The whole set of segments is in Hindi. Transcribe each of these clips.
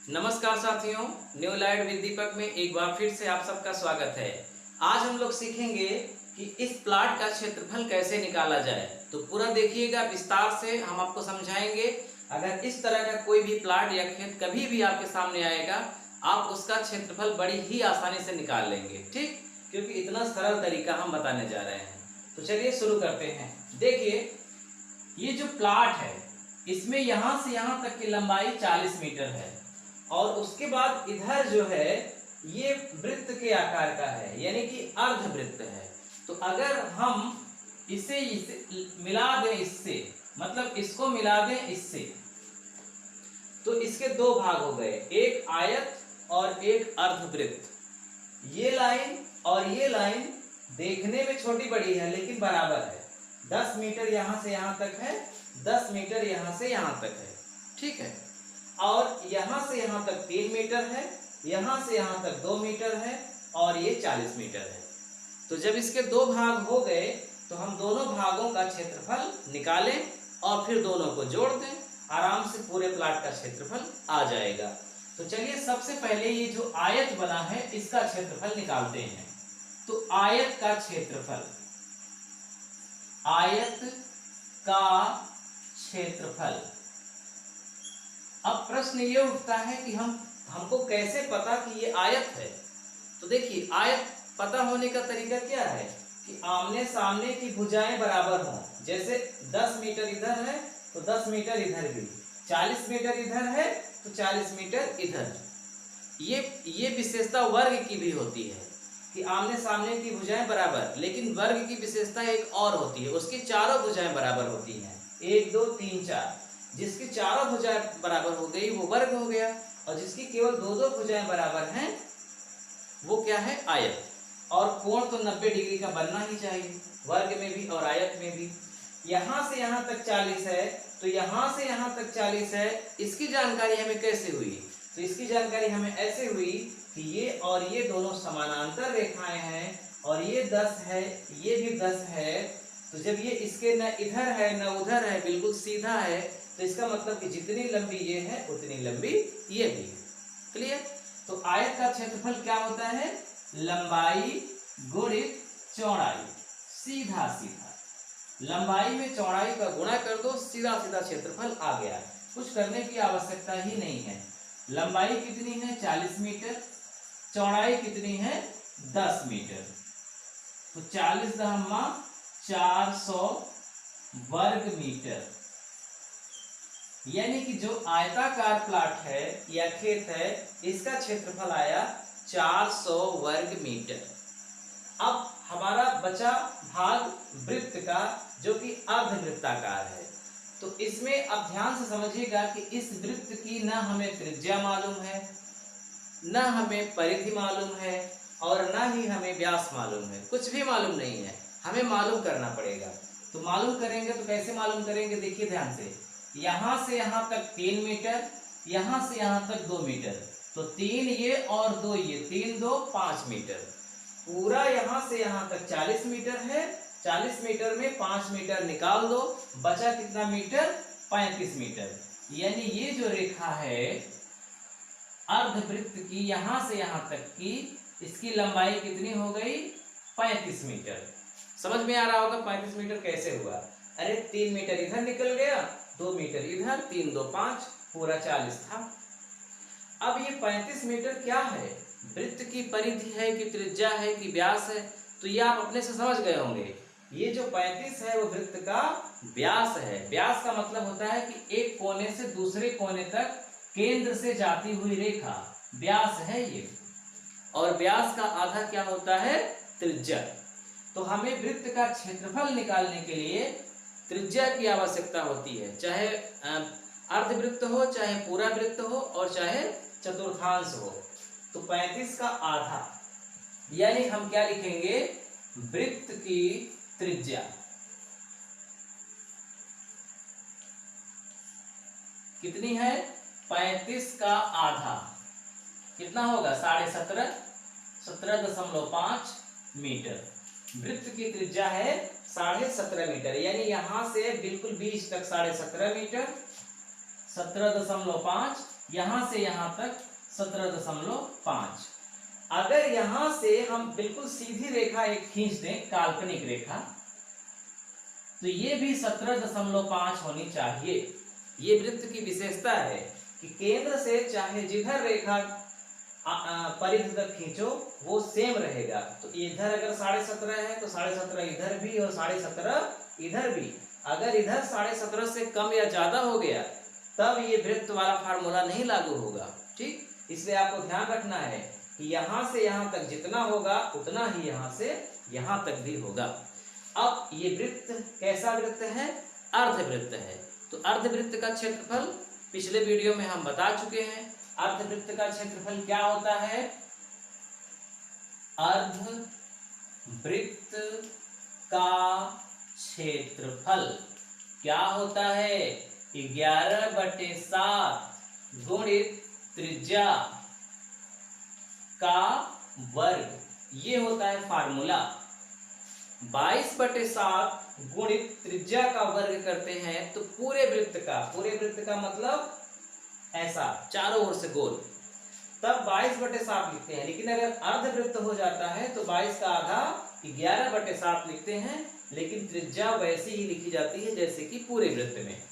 नमस्कार साथियों, न्यू लाइट विद दीपक में एक बार फिर से आप सबका स्वागत है। आज हम लोग सीखेंगे कि इस प्लाट का क्षेत्रफल कैसे निकाला जाए। तो पूरा देखिएगा, विस्तार से हम आपको समझाएंगे। अगर इस तरह का कोई भी प्लाट या खेत कभी भी आपके सामने आएगा, आप उसका क्षेत्रफल बड़ी ही आसानी से निकाल लेंगे, ठीक, क्योंकि इतना सरल तरीका हम बताने जा रहे हैं। तो चलिए शुरू करते हैं। देखिए, ये जो प्लाट है इसमें यहाँ से यहाँ तक की लंबाई 40 मीटर है और उसके बाद इधर जो है ये वृत्त के आकार का है, यानी कि अर्धवृत्त है। तो अगर हम इसे मिला दें इससे, मतलब इसको मिला दें इससे, तो इसके दो भाग हो गए, एक आयत और एक अर्धवृत्त। ये लाइन और ये लाइन देखने में छोटी बड़ी है लेकिन बराबर है। 10 मीटर यहां से यहां तक है, 10 मीटर यहां से यहां तक है, ठीक है। और यहां से यहां तक 3 मीटर है, यहां से यहां तक 2 मीटर है और ये 40 मीटर है। तो जब इसके दो भाग हो गए तो हम दोनों भागों का क्षेत्रफल निकालें और फिर दोनों को जोड़ दें, आराम से पूरे प्लाट का क्षेत्रफल आ जाएगा। तो चलिए सबसे पहले ये जो आयत बना है इसका क्षेत्रफल निकालते हैं। तो आयत का क्षेत्रफल, आयत का क्षेत्रफल। अब प्रश्न ये उठता है कि हमको कैसे पता कि ये आयत है। तो देखिए, आयत पता होने का तरीका क्या है कि आमने सामने की भुजाएं बराबर हों। जैसे 10 मीटर इधर है तो 10 मीटर इधर भी, 40 मीटर इधर है तो 40 मीटर इधर। ये विशेषता वर्ग की भी होती है कि आमने सामने की भुजाएं बराबर, लेकिन वर्ग की विशेषता एक और होती है, उसकी चारों भुजाएं बराबर होती हैं, 1 2 3 4। जिसकी चारों भुजाएं बराबर हो गई वो वर्ग हो गया, और जिसकी केवल 2 भुजाएं बराबर हैं वो क्या है, आयत। और कोण तो 90 डिग्री का बनना ही चाहिए, वर्ग में भी और आयत में भी। यहां से यहां तक 40 है तो यहां से यहां तक 40 है। इसकी जानकारी हमें कैसे हुई? तो इसकी जानकारी हमें ऐसे हुई कि ये और ये दोनों समानांतर रेखाएं हैं और ये 10 है, ये भी 10 है। तो जब ये इसके न इधर है न उधर है, बिल्कुल सीधा है, तो इसका मतलब कि जितनी लंबी ये है उतनी लंबी ये भी है। क्लियर? तो आयत का क्षेत्रफल क्या होता है? लंबाई गुणित चौड़ाई, सीधा सीधा। लंबाई में चौड़ाई का गुणा कर दो, सीधा सीधा क्षेत्रफल आ गया। कुछ करने की आवश्यकता ही नहीं है। लंबाई कितनी है? 40 मीटर। चौड़ाई कितनी है? 10 मीटर। तो 40 दहम्मा 400 वर्ग मीटर, यानी कि जो आयताकार प्लाट है या खेत है इसका क्षेत्रफल आया 400 वर्ग मीटर। अब हमारा बचा भाग वृत्त का, जो कि अर्धवृत्ताकार है। तो इसमें अब ध्यान से समझिएगा कि इस वृत्त की न हमें त्रिज्या मालूम है, न हमें परिधि मालूम है और न ही हमें व्यास मालूम है। कुछ भी मालूम नहीं है, हमें मालूम करना पड़ेगा। तो मालूम करेंगे तो कैसे मालूम करेंगे? देखिए ध्यान से, यहां से यहां तक 3 मीटर, यहां से यहां तक 2 मीटर। तो 3 ये और 2 ये, 3 2 5 मीटर। पूरा यहां से यहां तक 40 मीटर है। 40 मीटर में 5 मीटर निकाल दो, बचा कितना मीटर? 35 मीटर। यानी ये जो रेखा है अर्धवृत्त की, यहां से यहां तक की, इसकी लंबाई कितनी हो गई? 35 मीटर। समझ में आ रहा होगा 35 मीटर कैसे हुआ? अरे 3 मीटर इधर निकल गया, 2 मीटर इधर, 3 2 5, पूरा 40 था। अब ये 35 मीटर क्या है? वृत्त की परिधि है कि त्रिज्या है कि व्यास है? तो ये आप अपने से समझ गए होंगे। ये जो 35 है वो वृत्त का व्यास है। व्यास का मतलब होता है कि एक कोने से दूसरे कोने तक केंद्र से जाती हुई रेखा, व्यास है ये। और व्यास का आधा क्या होता है? त्रिज्या। तो हमें वृत्त का क्षेत्रफल निकालने के लिए त्रिज्या की आवश्यकता होती है, चाहे अर्धवृत्त हो, चाहे पूरा वृत्त हो और चाहे चतुर्थांश हो। तो 35 का आधा, यानी हम क्या लिखेंगे? वृत्त की त्रिज्या कितनी है? 35 का आधा कितना होगा? 17.5, 17.5 मीटर। वृत्त की त्रिज्या है 17.5 मीटर, यानी यहां से बिल्कुल बीच तक 17.5 मीटर, 17.5 यहां से यहां तक 17.5। अगर यहां से हम बिल्कुल सीधी रेखा एक खींच दें, काल्पनिक रेखा, तो ये भी 17.5 होनी चाहिए। ये वृत्त की विशेषता है कि केंद्र से चाहे जिधर रेखा परिधि तक खींचो वो सेम रहेगा। तो इधर अगर 17.5 है तो 17.5 इधर भी और 17.5 इधर भी। अगर इधर 17.5 से कम या ज्यादा हो गया तब ये वृत्त वाला फार्मूला नहीं लागू होगा। ठीक, इसलिए आपको ध्यान रखना है कि यहां से यहां तक जितना होगा उतना ही यहां से यहां तक भी होगा। अब ये वृत्त कैसा वृत्त है? अर्धवृत्त है। तो अर्धवृत्त का क्षेत्रफल पिछले वीडियो में हम बता चुके हैं। अर्धवृत्त का क्षेत्रफल क्या होता है? अर्धवृत्त का क्षेत्रफल क्या होता है? 11/7 गुणित त्रिज्या का वर्ग, ये होता है फार्मूला। 22/7 गुणित त्रिज्या का वर्ग करते हैं तो पूरे वृत्त का मतलब ऐसा चारों ओर से गोल, तब 22/7 लिखते हैं। लेकिन अगर अर्धवृत्त हो जाता है तो 22 का आधा 11/7 लिखते हैं, लेकिन त्रिज्या वैसी ही लिखी जाती है जैसे कि पूरे वृत्त में।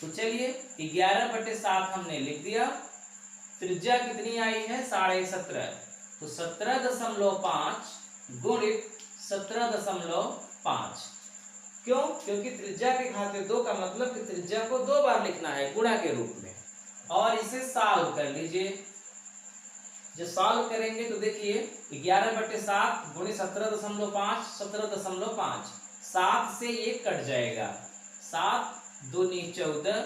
तो चलिए 11/7 हमने लिख दिया। त्रिज्या कितनी आई है? 17.5। तो 17.5 गुणित 17.5। क्यों? क्योंकि त्रिज्या के खाते 2 का मतलब कि त्रिज्या को 2 बार लिखना है गुणा के रूप में। और इसे सॉल्व कर लीजिए। जो सॉल्व करेंगे तो देखिए 11/7 गुणित 17.5 17.5, 7 से ये कट जाएगा, 7 दूनी 14,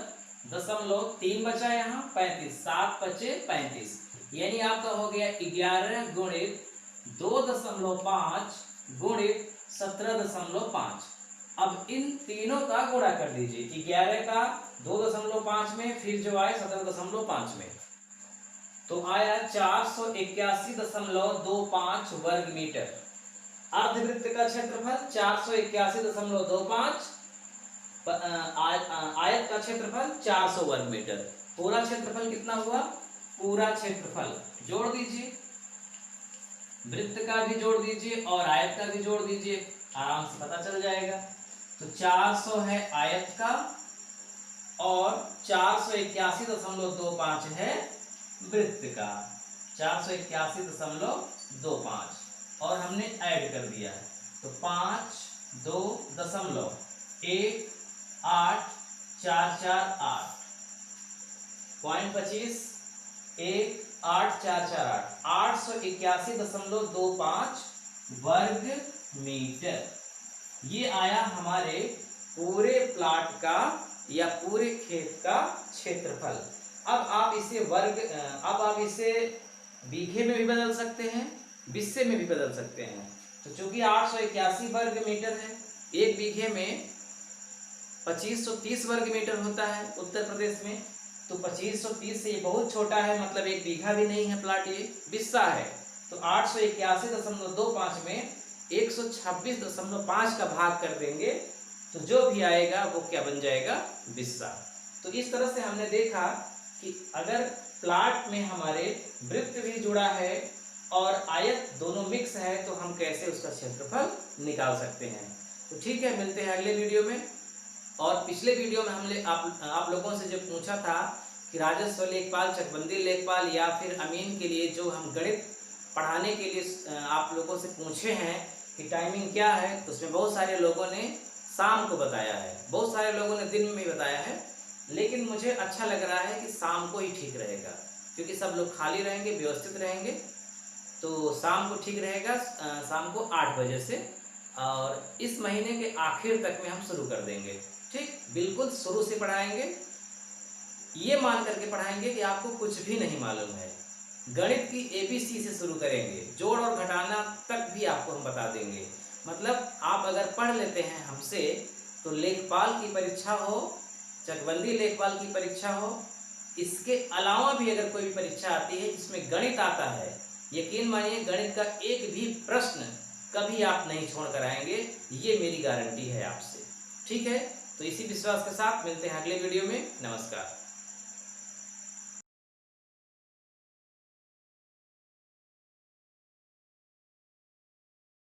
3 बचा यहाँ 35, 7 बचे 35, यानी आपका हो गया 11 गुणित 2.5 गुणित 17.5। अब इन तीनों का गुणा कर दीजिए, 11 का 2.5 में, फिर जो आए 17.5 में, तो आया 481.25 वर्ग मीटर। अर्धवृत्त का क्षेत्रफल 481.25, आयत का क्षेत्रफल 400 वर्ग मीटर। पूरा क्षेत्रफल कितना हुआ? पूरा क्षेत्रफल जोड़ दीजिए, वृत्त का भी जोड़ दीजिए और आयत का भी जोड़ दीजिए, आराम से पता चल जाएगा। तो 400 है आयत का और 481.25 है वृत्त का, 481.25 और हमने ऐड कर दिया है। तो 5 2.18448 पॉइंट 25 18448 881.25 वर्ग मीटर। ये आया हमारे पूरे प्लाट का या पूरे खेत का क्षेत्रफल। अब आप इसे बीघे में भी बदल सकते हैं, बिस्से में भी बदल सकते हैं। तो चूंकि 881 वर्ग मीटर है, एक बीघे में 2530 वर्ग मीटर होता है उत्तर प्रदेश में, तो 2530 से ये बहुत छोटा है, मतलब एक बीघा भी नहीं है प्लाट, ये बिस्सा है। तो 881.25 में 126.5 का भाग कर देंगे तो जो भी आएगा वो क्या बन जाएगा? बिस्सा। तो इस तरह से हमने देखा कि अगर प्लाट में हमारे वृत्त भी जुड़ा है और आयत दोनों मिक्स है तो हम कैसे उसका क्षेत्रफल निकाल सकते हैं। तो ठीक है, मिलते हैं अगले वीडियो में। और पिछले वीडियो में हमने आप लोगों से जो पूछा था कि राजस्व लेखपाल, चकबंदी लेखपाल या फिर अमीन के लिए जो हम गणित पढ़ाने के लिए आप लोगों से पूछे हैं कि टाइमिंग क्या है, तो उसमें बहुत सारे लोगों ने शाम को बताया है, बहुत सारे लोगों ने दिन में बताया है, लेकिन मुझे अच्छा लग रहा है कि शाम को ही ठीक रहेगा, क्योंकि सब लोग खाली रहेंगे, व्यवस्थित रहेंगे, तो शाम को ठीक रहेगा। शाम को 8 बजे से, और इस महीने के आखिर तक में हम शुरू कर देंगे। ठीक, बिल्कुल शुरू से पढ़ाएंगे, ये मान करके पढ़ाएंगे कि आपको कुछ भी नहीं मालूम है। गणित की ABC से शुरू करेंगे, जोड़ और घटाना तक भी आपको हम बता देंगे। मतलब आप अगर पढ़ लेते हैं हमसे तो लेखपाल की परीक्षा हो, चकबंदी लेखपाल की परीक्षा हो, इसके अलावा भी अगर कोई भी परीक्षा आती है जिसमें गणित आता है, यकीन मानिए गणित का एक भी प्रश्न कभी आप नहीं छोड़ कर आएंगे, ये मेरी गारंटी है आपसे। ठीक है, तो इसी विश्वास के साथ मिलते हैं अगले वीडियो में। नमस्कार।